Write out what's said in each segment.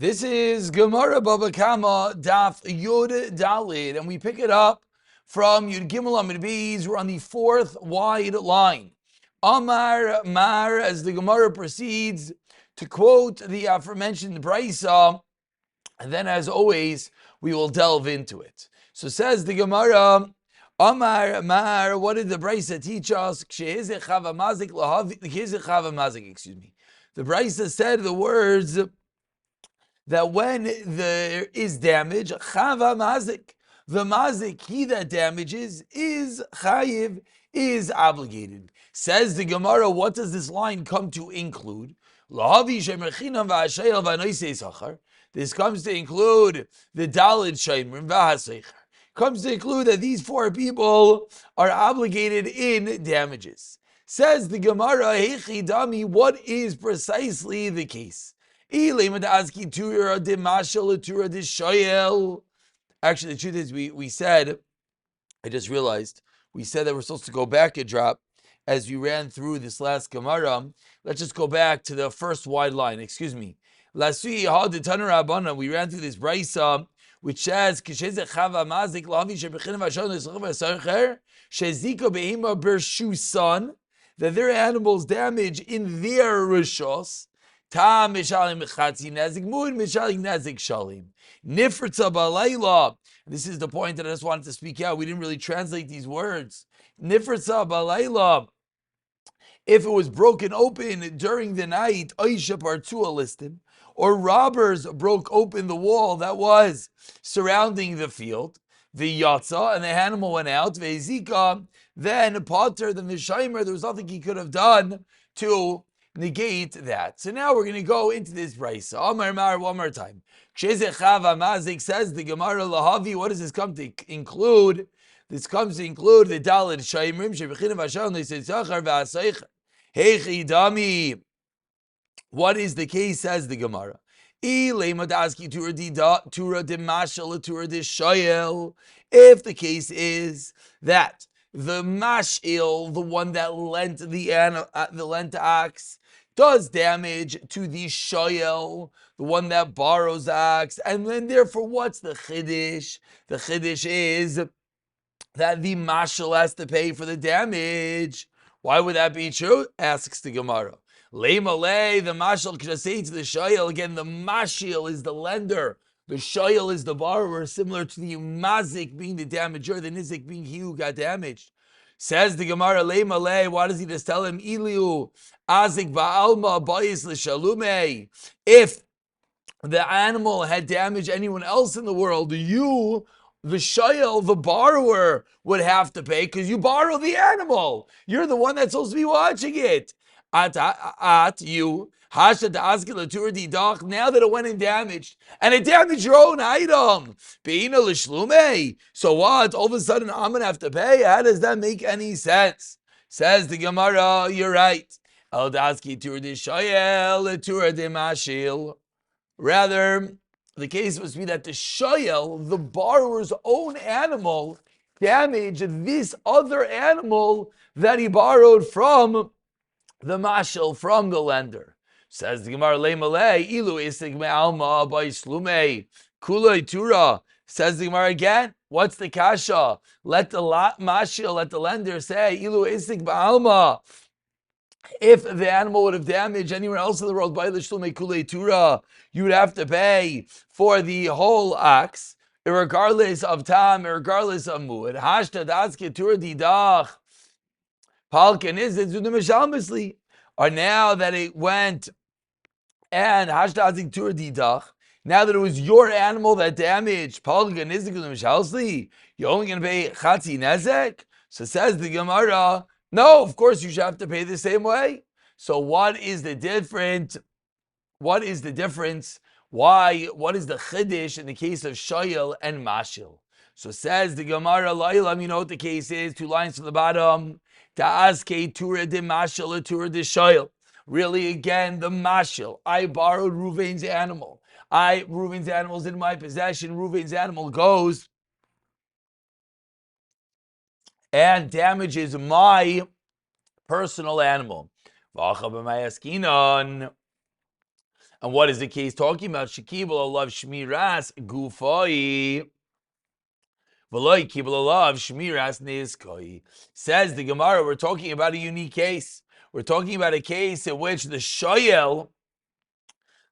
This is Gemara Baba Kama Daf Yod Dalid, and we pick it up from Yud Gimel Amid Bees. We're on the fourth wide line. Amar Mar, as the Gemara proceeds to quote the aforementioned Brisa, and then, as always, we will delve into it. So says the Gemara, Amar Mar, what did the Brisa teach us? The Brisa said the words that when there is damage, chava mazik, the mazik, he that damages, is chayiv, is obligated. Says the Gemara, what does this line come to include? This comes to include the Dalid Shemrim v'Haseicher. Comes to include that these four people are obligated in damages. Says the Gemara, Heichi Dami, what is precisely the case? Actually, the truth is, we said, I just realized, we said that we're supposed to go back a drop as we ran through this last Gemara. Let's just go back to the first wide line. Excuse me. We ran through this Brisa, which says, that their animals damage in their rishos. Tam mishalim chatzi nezik mud mishalim nezik shalim nifritza balayla. This is the point that I just wanted to speak out. We didn't really translate these words. Nifritza balayla. If it was broken open during the night, Aisha Partua listed, or robbers broke open the wall that was surrounding the field, the yatsa, and the animal went out, ve'zika, then potter, then the shimer, there was nothing he could have done to negate that. So now we're going to go into this brisa. Amar Mar, one more time. Kshezechava mazik, says the Gemara lahavi. What does this come to include? This comes to include the Dalid Shaimrim Shebechina Vashon Leisachar V'Aseicher. Heichi Dami. What is the case? Says the Gemara. If the case is that the mashil, the one that lent the lent ox, does damage to the shoyel, the one that borrows ox, and then therefore, what's the chiddush? The chiddush is that the mashal has to pay for the damage. Why would that be true? Asks the Gemara. Leimalei, the mashal could just say to the shoyel, again, the mashil is the lender, the shoyel is the borrower, similar to the mazik being the damager, the nizik being he who got damaged. Says the Gemara, Leimalei, why does he just tell him, Iliu, azik ba'alma bayis l'shalume? If the animal had damaged anyone else in the world, you, the shayel, the borrower, would have to pay because you borrow the animal. You're the one that's supposed to be watching it. You. Now that it went and damaged, and it damaged your own item. So what? All of a sudden, I'm going to have to pay? How does that make any sense? Says the Gemara, you're right. Rather, the case must be that the shoyel, the borrower's own animal, damaged this other animal that he borrowed from the mashal, from the lender. Says the Gemara, Leimalei, ilu isig me'alma ba'islume kulei tura. Says the Gemara again, what's the kasha? Let the mashal, let the lender say, ilu isig me'alma. If the animal would have damaged anywhere else in the world, you would have to pay for the whole ox, regardless of time, regardless of mood. Or now that it went and now that it was your animal that damaged, you're only going to pay chatzi nezek. So says the Gemara, no, of course you should have to pay the same way. So what is the difference? What is the difference? Why? What is the chiddush in the case of shoyel and mashil? So says the Gemara, you know what the case is, 2 lines from the bottom. Ta'aske tura de mashil tura de shoyel. Really, again, the mashil. I borrowed Ruvain's animal. Ruvain's animal's in my possession. Ruvain's animal goes and damages my personal animal. And what is the case talking about? Shekibel alav shmiras gufoi. V'loi kibel alav shmiras nizkoi. Says the Gemara, we're talking about a unique case. We're talking about a case in which the shoyel,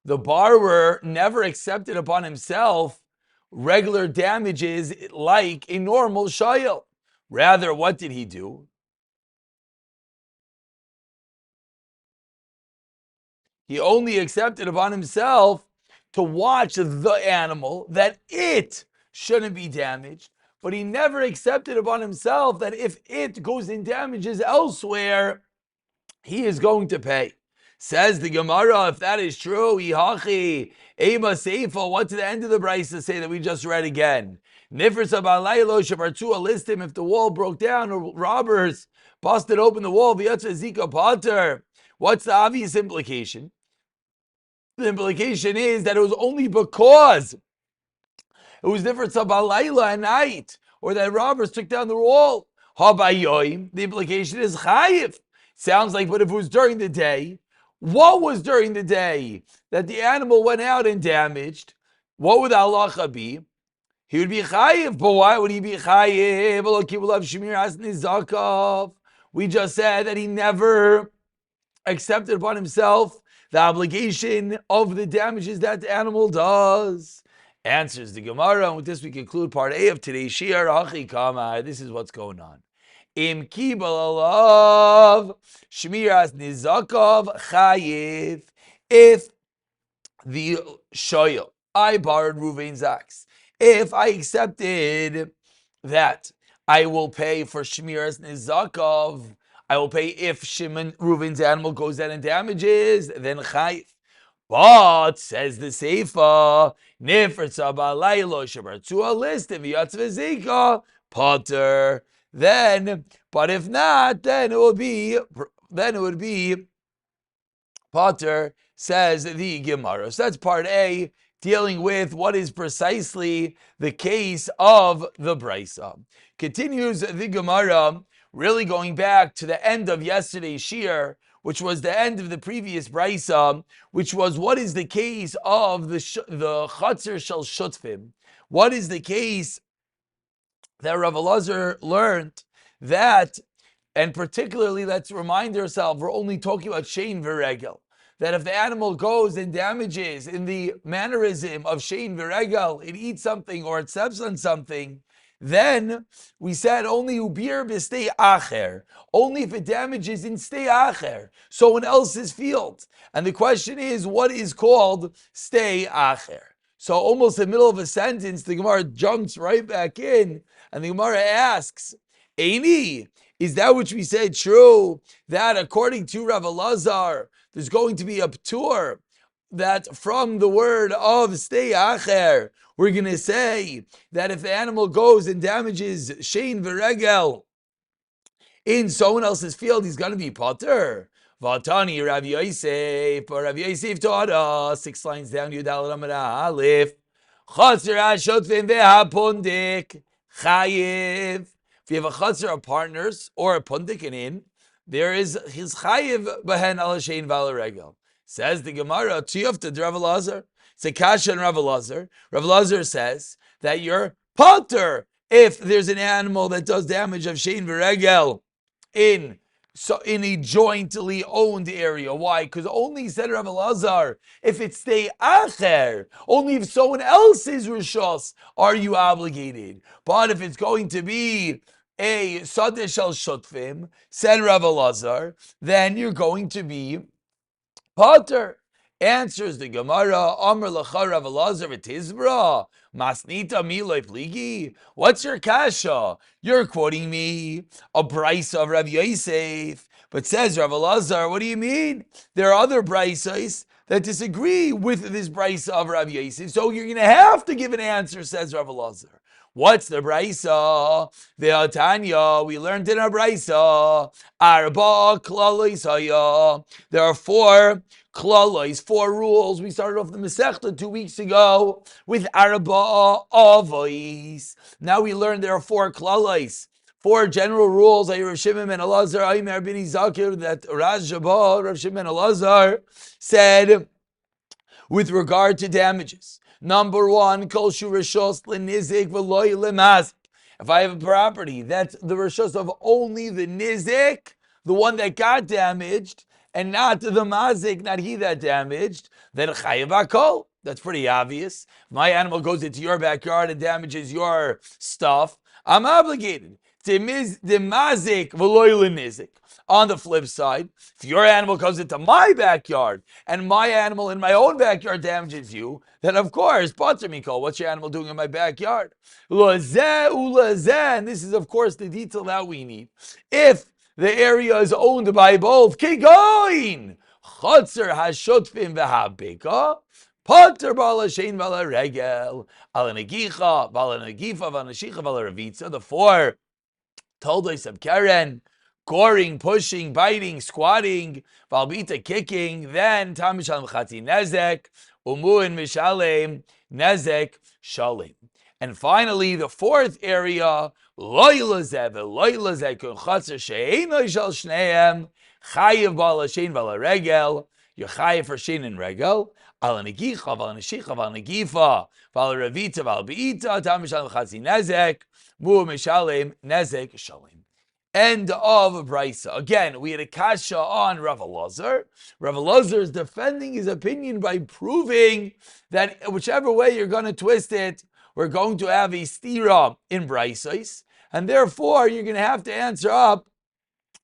the borrower, never accepted upon himself regular damages like a normal shoyel. Rather, what did he do? He only accepted upon himself to watch the animal, that it shouldn't be damaged, but he never accepted upon himself that if it goes in damages elsewhere, he is going to pay. Says the Gemara, if that is true, Ihachi, Ema Seifa, what did the end of the Brisa say that we just read again? Nifrsa Balaylo Shabartua, list him if the wall broke down or robbers busted open the wall, V'yatza Zika Potter. What's the obvious implication? The implication is that it was only because it was different Sabalayla at night, or that robbers took down the wall. Habayoim, the implication is Chayiv. Sounds like, but if it was during the day, what was during the day that the animal went out and damaged? What would Allah be? He would be Chayiv, but why would he be Chayiv? We just said that he never accepted upon himself the obligation of the damages that the animal does. Answers the Gemara, and with this we conclude part A of today's Shir. Hachi Kama. This is what's going on. Im kibal alav shmiras nizakov chayiv. If the shoyel, I borrowed Ruvain's ox, if I accepted that I will pay for shmiras nizakov, I will pay if Shimon Reuven's animal goes out and damages, then chayiv. But says the Seifa, nifrtza balaylo shabartua list and v'yatzvezika potter. Then, but if not, then it would be potter. Says the Gemara. So that's part A, dealing with what is precisely the case of the Brisa. Continues the Gemara, really going back to the end of yesterday's Shir, which was the end of the previous Brisa, which was what is the case of the Chatzar Shel Shutfim. What is the case that Rav Elazar learned that, and particularly let's remind ourselves, we're only talking about Shein V'Regel, that if the animal goes and damages in the mannerism of Shein V'Regel, it eats something or it steps on something, then we said only ubir b'stei acher, only if it damages in stei acher, someone else's field. And the question is, what is called stei acher? So almost in the middle of a sentence, the Gemara jumps right back in, and the Gemara asks, Eini, is that which we said true, that according to Rav Elazar, there's going to be a ptur, that from the word of stei acher, we're going to say that if the animal goes and damages Shein V'Regel in someone else's field, he's going to be potter. Vatani Rav Yosef, but Rav Yosef taught us 6 lines down, Yudal Amar Aleph, Chatzar HaShotvim Ve'HaPundik Chayiv. If you have a chatzar of partners or a pundik in in, there is his chayiv behen al shein v'al regel. Says the Gemara, Tiyufta Rav Elazar. It's a kasha and Rav Elazar. Rav Elazar says that you're potter if there's an animal that does damage of shein v'regel in a jointly owned area. Why? Because only, said Rav Elazar, if it's stei acher, only if someone else's rishos are you obligated. But if it's going to be a sadeh shel shutfim, said Rav Elazar, then you're going to be potter. Answers the Gemara, Amr Lacha Rav Elazar v'tizbra, Masnita miloi pligi. What's your kasha? You're quoting me a brisa of Rav Yosef, but says Rav Elazar, what do you mean? There are other brisas that disagree with this brisa of Rav Yosef, so you're going to have to give an answer, says Rav Elazar. What's the brisa? The Tanya, we learned in our brisa, Arba klalois haya. There are 4 klalois, 4 rules. We started off the Masechta 2 weeks ago with Arba avois. Now we learned there are 4 klalois, 4 general rules. Rav Shimon ben Elazar, Aimer bin Zakir, that Rav Shimon ben Elazar said, with regard to damages. Number one, kol shu rishos l'nizik v'loy l'mazik. If I have a property that's the rishos of only the nizik, the one that got damaged, and not the mazik, not he that damaged, then chayav hakol. That's pretty obvious. If my animal goes into your backyard and damages your stuff, I'm obligated. The mazik v'loy l'nizik. On the flip side, if your animal comes into my backyard and my animal in my own backyard damages you, then of course, Pater Mikol, what's your animal doing in my backyard? Lazeh ulazeh, and this is of course the detail that we need. If the area is owned by both, Kigoin, Chotzer hashotfim v'habeka, Pater b'alashein v'alaregel, alanegicha, v'alanegifa, v'alashicha, v'alaravitza, the four Toldos of Keren, goring, pushing, biting, squatting, valbita, kicking, then tam mishalem chati nezek, umuin mishalem nezek shalim. And finally, the fourth area, loy lazeh v'loy lazeh kun chatzer she'eino shel shneim, chayiv bal hashin val regel, you're chayiv for shin and regel, al negicha val neshicha val negifa val revita val beita tam mishalem chati nezek, mu mishalem nezek shalim. End of Brisa. Again, we had a kasha on Rav Elazar. Rav Elazar is defending his opinion by proving that whichever way you're going to twist it, we're going to have a stira in Brisais, and therefore you're going to have to answer up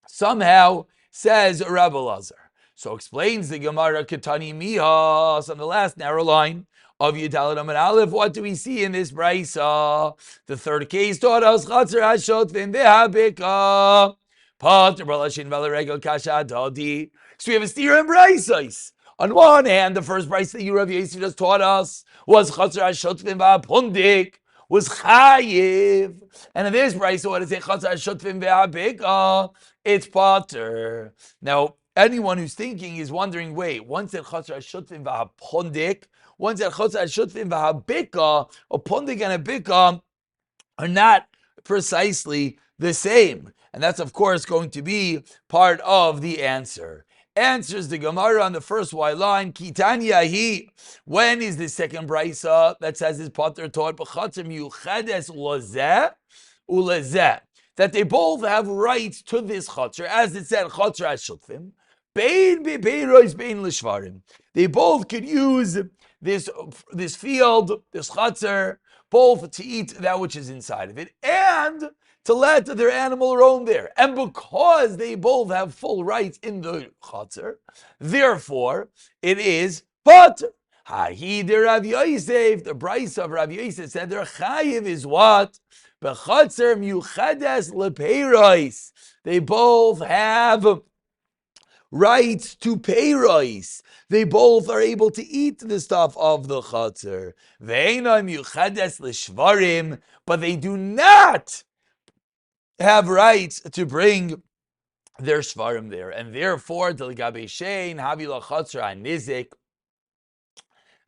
somehow, says Rav Elazar. So explains the Gemara Ketani Mihas on the last narrow line of Yudalad Amud Aleph. What do we see in this brisa? The third case taught us Chatzer Hashot Vim Vehabika Pater Balashin Valaregel Kasha Dodi. So we have a steer in brisa. On one hand, the first brisa that Rav Yossi just taught us was Chatzer Hashot Vim Vehapundik, was Chayiv. And in this brisa, what is it? Chatzer Hashot Vim Vehabika, it's Pater. Now, anyone who's thinking is wondering, wait, once that Chatzer Hashot Vim Vehapundik, once that Chatzer Hashot Vim Vehabika, a Pundik and a Bika are not precisely the same. And that's, of course, going to be part of the answer. Answers the Gemara on the first Y line, Kitanya hi. When is the second brisa that says his Pater taught b'chatzer miyuchedes ulazeh ulazeh, that they both have rights to this chatzer, as it said Chatzer Hashotfim, bein b'beiros bein l'shvarim. They both could use this field, this chatzer, both to eat that which is inside of it and to let their animal roam there. And because they both have full rights in the chatzer, therefore it is pater. Ha'hider Rav Yosef, the brisa of Rav Yosef said their chayiv is what? B'chatzer miuchedes lepeiros. They both have rights to peiros. They both are able to eat the stuff of the chatzer. Ve'ena miuchedes l'shvarim, but they do not have rights to bring their shvarim there, and therefore delgabe shein havila chatzer anizik.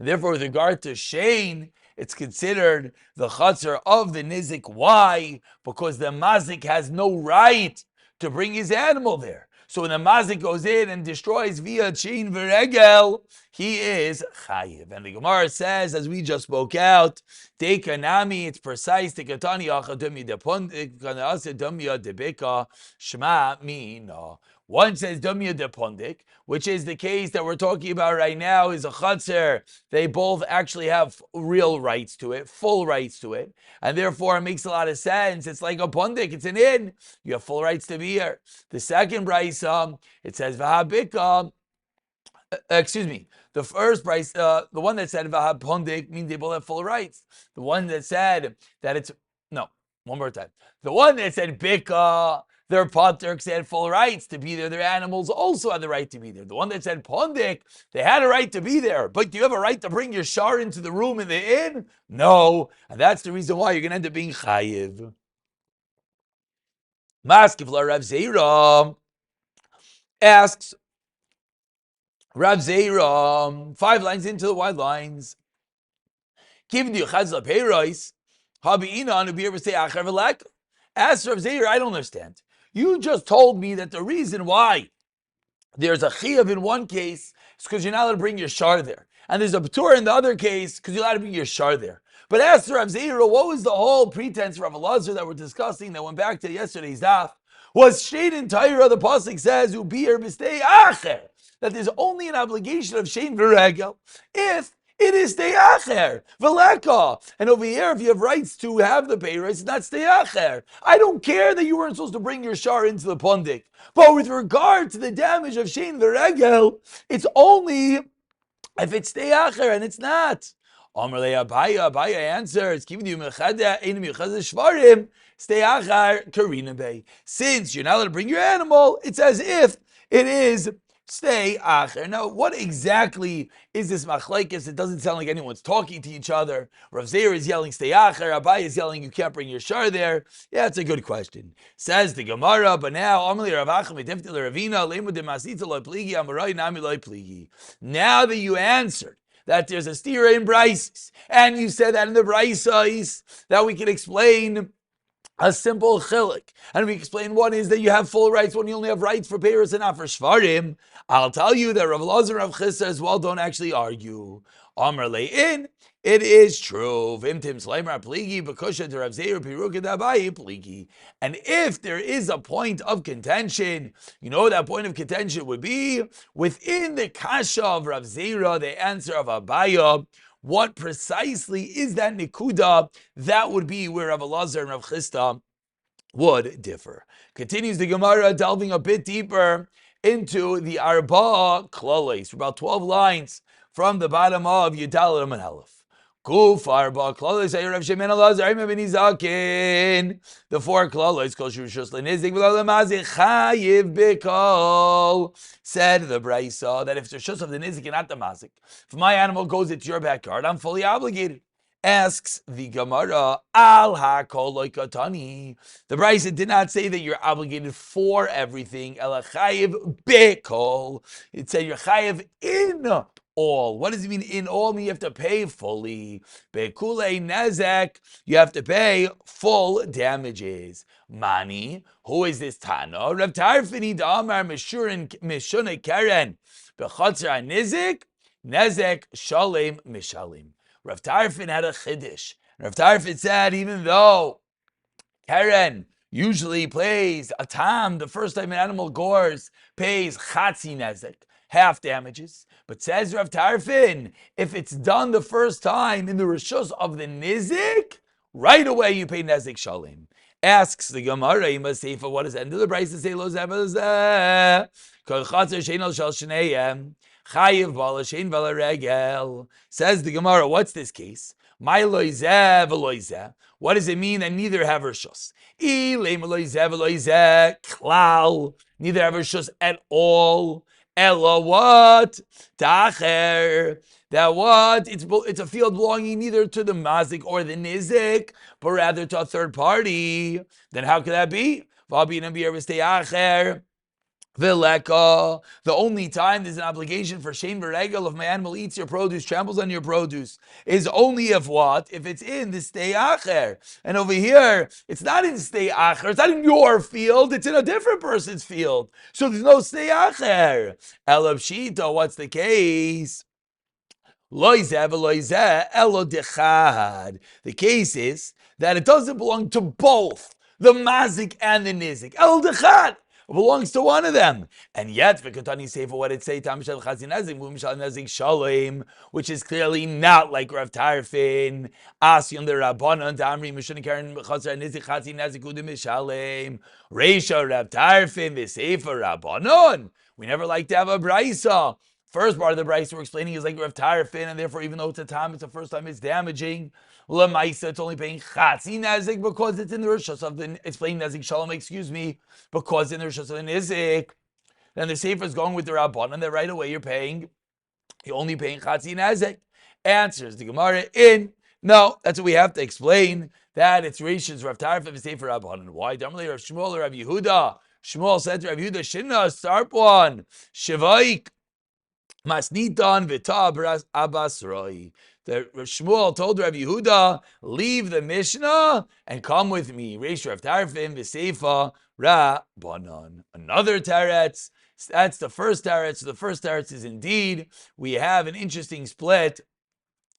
Therefore, with regard to shein, it's considered the chatzer of the nizik. Why? Because the mazik has no right to bring his animal there. So when the mazik goes in and destroys via shein v'regel, he is chayiv. And the Gemara says, as we just spoke out, Dekanami, it's precise. Dekatani achadumi depundik, kanase dumya debeka shma mina. One says dumya depundik, which is the case that we're talking about right now, is a chatzer. They both actually have real rights to it, full rights to it, and therefore it makes a lot of sense. It's like a pundik, it's an inn. You have full rights to be here. The second brisa, it says v'habika. The first price, the one that said Vahab Pondik means they both have full rights. The one that said that it's, no, one more time. The one that said Bika, their Pater had full rights to be there. Their animals also had the right to be there. The one that said Pondik, they had a right to be there. But do you have a right to bring your shar into the room in the inn? No. And that's the reason why you're going to end up being chayiv. Maskifla Rav Zeira asks, Rav Zeira, 5 lines into the wide lines. Ask Rav Zeira, I don't understand. You just told me that the reason why there's a chiyuv in one case is because you're not allowed to bring your shar there. and there's a Ptur in the other case because you're allowed to bring your shar there. But as to Rav Zera, what was the whole pretense of Rav Elazar that we're discussing that went back to yesterday's daf? Was Shein in Torah, the pasuk says, "Ubir b'stei acher," that there's only an obligation of Shein v'regel if it is stei acher v'leka. And over here, if you have rights to have the pay rights, it's not stei acher. I don't care that you weren't supposed to bring your shar into the pundik, but with regard to the damage of Shein v'regel, it's only if it's stei acher, and it's not. Amar le Abaya answers, "Keeping you mechada ein mechada shvarim stei achar karina bay." Since you're not allowed to bring your animal, it's as if it is stei acher. Now, what exactly is this machlekes? It doesn't sound like anyone's talking to each other. Rav Zeir is yelling stei acher. Abaya is yelling you can't bring your shar there. Yeah, it's a good question. Says the Gemara, but now Amar le Rav Achim v'tifti le Ravina leimu de masita lo pligi amarai nami lo pligi. Now that you answered that there's a stira in Braisos, and you said that in the Braisos that we can explain a simple chilik, and we explain one is that you have full rights, one you only have rights for payers and not for shvarim. I'll tell you that Rav Elazar and Rav Chisda as well don't actually argue. Amar le'in, it is true. Vimtim sleimer pligi b'kusha to Rav Zeir piruka dabayi pligi. And if there is a point of contention, you know what that point of contention would be within the kasha of Rav Zeira, the answer of Abaya. What precisely is that nikuda? That would be where Rav Elazar and Rav Chisda would differ. Continues the Gemara, delving a bit deeper into the Arba Klales, about 12 lines from the bottom of Yudal and Aleph. Kuf Arba Klales Rav Shemin Elazar ben Izakin. The four Klales kol shushus lenizik v'lo lemazik chayiv b'kol. Said the Brisa that if it's the shus of the nizik and not the mazik, if my animal goes into your backyard, I'm fully obligated. Asks the Gemara, al hakol loikatani. The Brisa did not say that you're obligated for everything. El chayiv b'kol. It said you're chayiv in all. What does it mean in all? You have to pay fully. Bekulei nezek, you have to pay full damages. Mani, who is this Tana? Rav Tarfini Damar Mishuna Karen. Bechatzer Nizik, Nezek Shalem Mishalim. Rav Tarfin had a chiddush. Rav Tarfin said, even though Karen usually plays a tam, the first time an animal gores, pays chatzi nezek, half damages. But says Rav Tarfin, if it's done the first time in the rishus of the nizik, right away you pay nezek shalim. Asks the Gemara, Seifa, what does the end of the Brisa say? Lo zeh kol chatzer shein shel shneihem chayiv bala shein bala regel. Says the Gemara, what's this case? My loizeh v'loizeh. What does it mean that neither have rishus? Ilem loizeh v'loizeh klal. Neither have rishus at all. Ella what? Tacher. That what? It's a field belonging neither to the mazik or the nizik, but rather to a third party. Then how could that be? The only time there's an obligation for shein v'regel if my animal eats your produce, tramples on your produce, is only if what? If it's in the stei acher. And over here, it's not in stei acher. It's not in your field. It's in a different person's field. So there's no stei acher. Elab shita, what's the case? The case is that it doesn't belong to both the mazik and the nizik. El dechad belongs to one of them. And yet, v'katani sefer, what it say, tam shel chazin nezik, v'um shel nezik shalom, which is clearly not like Rav Tarfin. Asyon the Rabbanon, Damri, Mishun Karen, Chazar nezik, chazin nezik, udim shalom. Reisha Rav Tarfin, v'sefer Rabbanon. We never like to have a brisa. First part of the Brisa we're explaining is like Rav Tarfin, and therefore, even though it's a time, it's the first time it's damaging. Lemaisa, it's only paying chatzi nezik because it's in the rishus of the. It's paying nezik shalom, because in the rishus of the nizik. Then the sefer is going with the Rabban, and then right away you're only paying chatzi nezik. Answers the Gemara in. No, that's what we have to explain. That it's Rishon's Rav Tarfin and sefer Rabban. And why? Damali Rav Shmuel or Rav Yehuda. Shmuel said to Rav Yehuda, Shinna, start one. Shivaik. Masnitan v'ta Abbas Roi. The Shmuel told Rav Yehuda, leave the Mishnah and come with me. Reish Rav Tarfin v'seifa Rabbanon. Another teretz That's the first teretz. So the first teretz is indeed we have an interesting split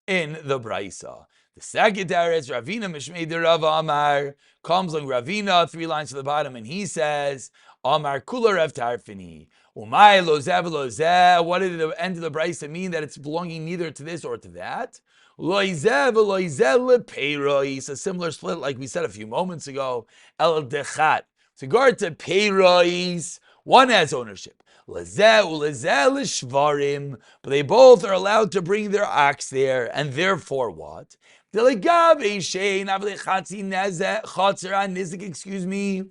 in the Braisa. The second teretz, Ravina Mishmei de Rava Amar, comes along Ravina, 3 lines to the bottom, and he says, Amar Kula Rav Tarfini. Umay Lozeh Lozeh. What did the end of the Braisa mean? That it's belonging neither to this or to that? Loizeh Loizeh Lepeirois. A similar split like we said a few moments ago. El Dechat. With regard to Peirois, one has ownership. Lezeh ulezeh l'shvarim, but they both are allowed to bring their ox there, and therefore what? Excuse me.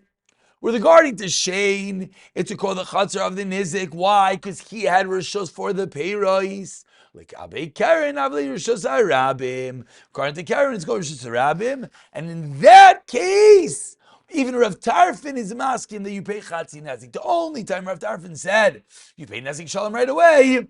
With regarding to Shane, it's to call the chatzar of the nizik. Why? Because he had rishos for the peiros. Like Abe Karen, Avli Rishos Arabim. According to Karen, it's called Rishos Arabim. And in that case, even Rav Tarfin is masking that you pay Chatzi Nezik. The only time Rav Tarfin said you pay Nezik Shalom right away,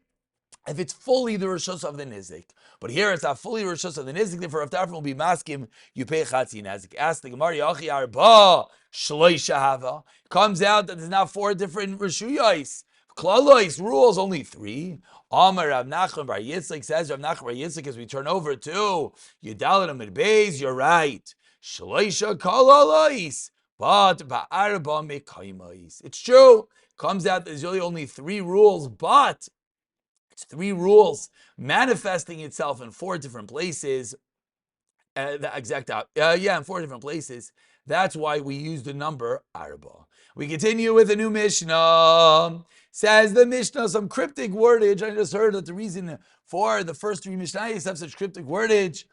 if it's fully the Rishos of the Nizik. But here it's not fully Rishos of the Nizik, therefore Rav Tarfin will be masking you pay Chatzi Nezik. Ask the Gemara, Yachi Arba, Shloisha Hava. Comes out that there's now 4 different Rishuyos. Klalois rules only 3. Amar Rav Nachman Bar Yitzchak says Rav Nachman Bar Yitzchak as we turn over to Yudalit Amid Beis, you're right. Shloisha Klalois, but Ba'arba Mekaimais. It's true. Comes out there's really only 3 rules, but it's 3 rules manifesting itself in 4 different places. The exact in 4 different places. That's why we use the number Arba. We continue with a new Mishnah. Says the Mishnah some cryptic wordage. I just heard that the reason for the first 3 Mishnayos have such cryptic wordage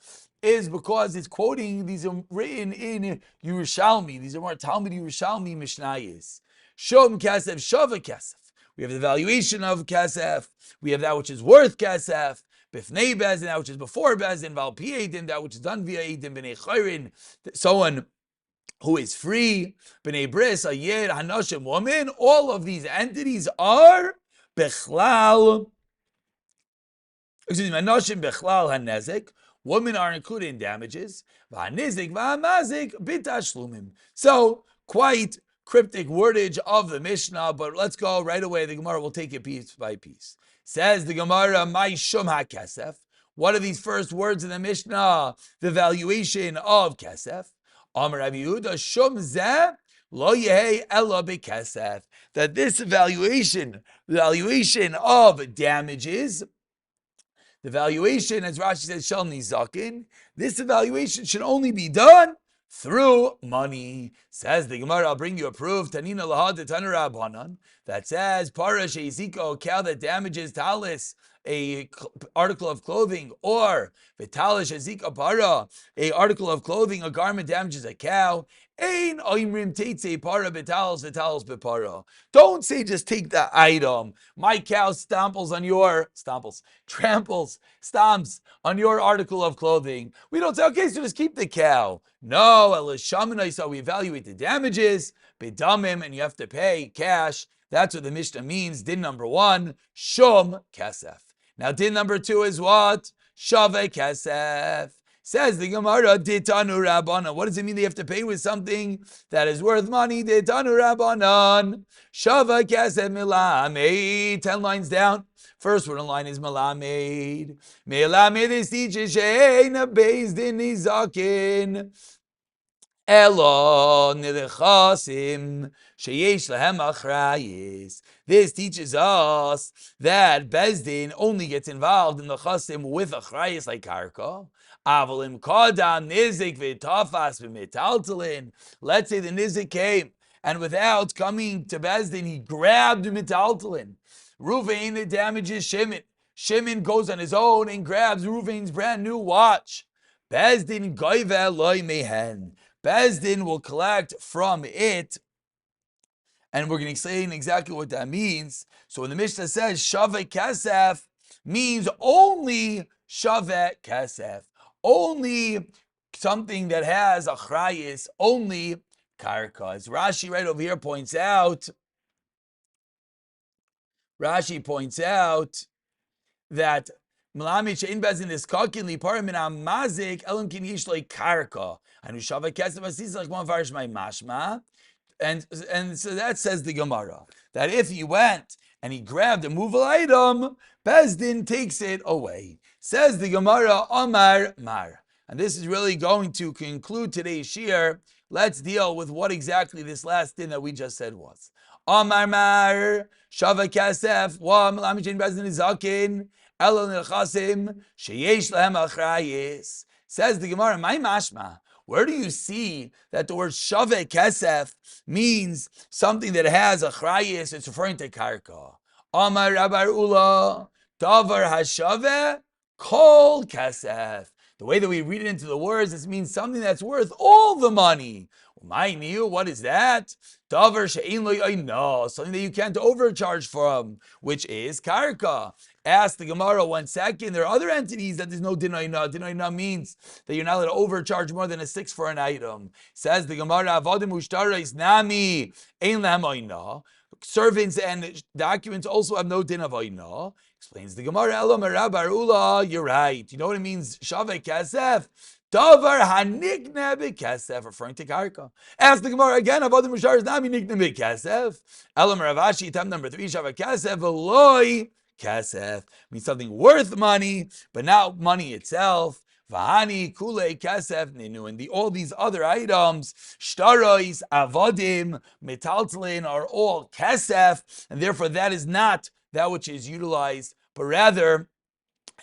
is because it's quoting, these are written in Yerushalmi. These are more Talmud Yerushalmi Mishnayos. Shom Kasef, Shava Kasef. We have the valuation of Kasef. We have that which is worth Kasef. Bifnei Bezin, that which is before Bezin. Valpi Eidim, that which is done via Eidim. B'nei Chayrin, someone who is free. B'nei Bris, a Yed, Hanoshim, woman. All of these entities are Bechlal. Excuse me, Hanoshim Bechlal HaNezek. Women are included in damages. V'hanizik v'hamazik b'tashlumim. So, quite cryptic wordage of the Mishnah, but let's go right away. The Gemara will take it piece by piece. Says the Gemara, Mai Shum HaKesef. What are these first words in the Mishnah? The valuation of Kesef. Amar Rav Yehuda, Shum Zeh Lo Yehei Ela B'Kesef. That this valuation of damages, the valuation, as Rashi says, Shel Nizakin, this evaluation should only be done through money. Says the Gemara, I'll bring you a proof. Tanina lahad Tanu Rabbanan that says Parash Eziko, a cow that damages talis, a article of clothing, or Vitalish Ezika Para, a article of clothing, a garment damages a cow. Ein oimrim teitze para betalos bepara. Don't say just take the item. My cow tramples on your article of clothing. We don't say, okay, so just keep the cow. No, elishamanai, so we evaluate the damages, bedamim, and you have to pay cash. That's what the Mishnah means. Din number 1, shum kesef. Now din number 2 is what? Shave kesef. Says the Gemara, Ditanu Rabbanan. What does it mean they have to pay with something that is worth money? Ditanu Rabbanan. Shava Kesef Milamed. 10 lines down. First word in line is Milamed. Milamed is teaches Sheina Beis Din Nizakin. Elo Nilechasim. Sheyesh Lahem Achrayis. This teaches us that Bezdin only gets involved in the chasim with achrayis like karka. Avalim kadam nizik v'tafas v'metaltalin. Let's say the nizik came and without coming to Bezdin, he grabbed metaltalin. Ruvain damages Shimon. Shimon goes on his own and grabs Ruvain's brand new watch. Bezdin goyve loy mehen. Bezdin will collect from it. And we're going to explain exactly what that means. So when the Mishnah says Shaveh Kesef, means only Shaveh Kesef. Only something that has achrayis, only karka. As Rashi right over here points out, that Melamed she'in bezin is kakin liparim min amazik elam kin yish like karka. And Shaveh Kesef asisa like one varish my mashma. And so that says the Gemara, that if he went and he grabbed a movable item, Bezdin takes it away. Says the Gemara, Omar Mar. And this is really going to conclude today's shiur. Let's deal with what exactly this last thing that we just said was. Omar Mar, Shava Kasef, Wa Melamichin Bezdin Izakin, Elon Chasim, Sheyesh Lahem Achrayis. Says the Gemara, my mashma. Where do you see that the word Shave Kesef means something that has a chrayis? It's referring to karka. Amar Rabar Ula, Davar Hashave, Kol Kesef. The way that we read it into the words, this means something that's worth all the money. My new, what is that? Davar She'in Lo Yoino, something that you can't overcharge from, which is karka. Ask the Gemara 1 second. There are other entities that there's no dinoina. Dinoina means that you're not allowed to overcharge more than a 6 for an item. Says the Gemara, Avodim Ushtara is Nami, Ein Lahem Oina. Servants and documents also have no din of oina. Explains the Gemara, Elo Merabar Ula, you're right. You know what it means? Shaveh Kesef. Davar hanikne bekesef, referring to karka. Ask the Gemara again. Avodim Ushtar is nami nikne bekesef. Elam Ravashi, time number 3. Shaveh Kesef Eloi Kesef means something worth money, but not money itself. Vahani kule kesef ninu, and all these other items, shtarois, avodim, metaltlin, are all kesef, and therefore that is not that which is utilized, but rather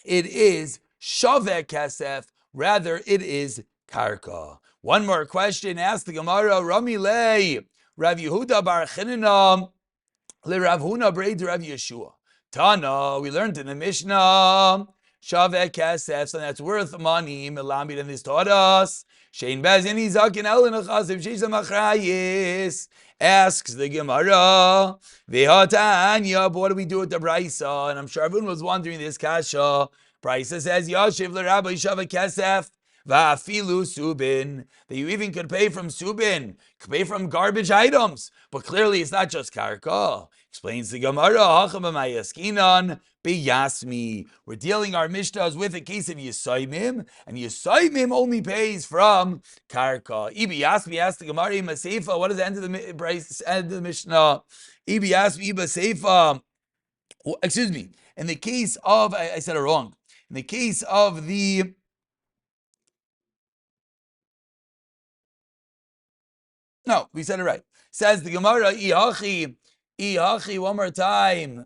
it is shaveh kesef. Rather, it is karka. One more question. Ask the Gemara, Rami lei, Rav Yehuda bar Chinina, le Rav Huna breid Rav Yeshua. Tana, we learned in the Mishnah, Shaveh Kesef, so that's worth money. Melamid, and this taught us. Shein Bezin Izakin Elin Achasim Shisham Achrayis. Asks the Gemara, Vehatanya, but what do we do with the Brisa? And I'm sure everyone was wondering this kasha. Brisa says, Yashiv l'Rabbi Shaveh Kesef. Va'afilu subin, that you even could pay from subin, could pay from garbage items, but clearly it's not just karka. Explains the Gemara, Hacham biyasmi. We're dealing our mishnahs with a case of Yisaimim, and Yisaimim only pays from karka. Ibi Yasmi asked the Gemara, Ima Seifa, what is the end of the Mishnah? Ibi Yasmi, Iba Seifa. Excuse me. In the case of, I said it wrong. In the case of the No, we said it right. Says the Gemara, Ihachi, one more time.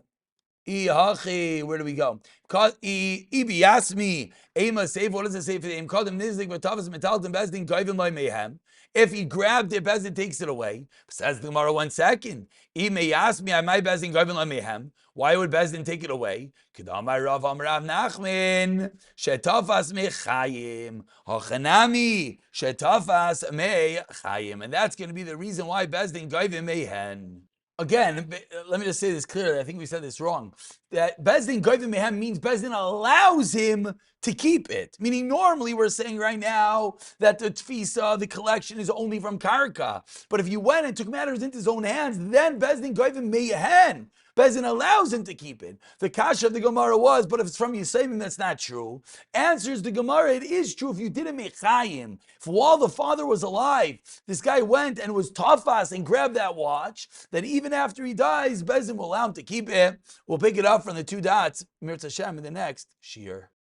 Ihachi, where do we go? Ibi Yasmi, Ema Seif, what does it say for the Aim? Called him Nizlik, Matavas, Metalton, Bezdin, Goivim, Loi Mehem. If he grabbed it, Bezdin takes it away. Says the Gemara, 1 second. Ime Yasmi, I might Bezdin, Goivim, Loi Mehem. Why would Bezdin take it away? Kedamai Rav Amrav Nachman, Shetafas Mechayim, Hochanami, Shetafas Mechayim. And that's going to be the reason why Bezdin Goivim Mehen. Again, let me just say this clearly. I think we said this wrong. That Bezdin Goivim Mehem means Bezdin allows him to keep it. Meaning normally we're saying right now that the tfisa, the collection, is only from karka. But if you went and took matters into his own hands, then Bezdin Goivim Mehen. Bezdin allows him to keep it. The kasha of the Gemara was, but if it's from Yisayim, that's not true. Answers the Gemara, it is true if you didn't make chayim. If while the father was alive, this guy went and was tafas and grabbed that watch, then even after he dies, Bezdin will allow him to keep it. We'll pick it up from the 2 dots, Mirz Hashem, in the next shiur.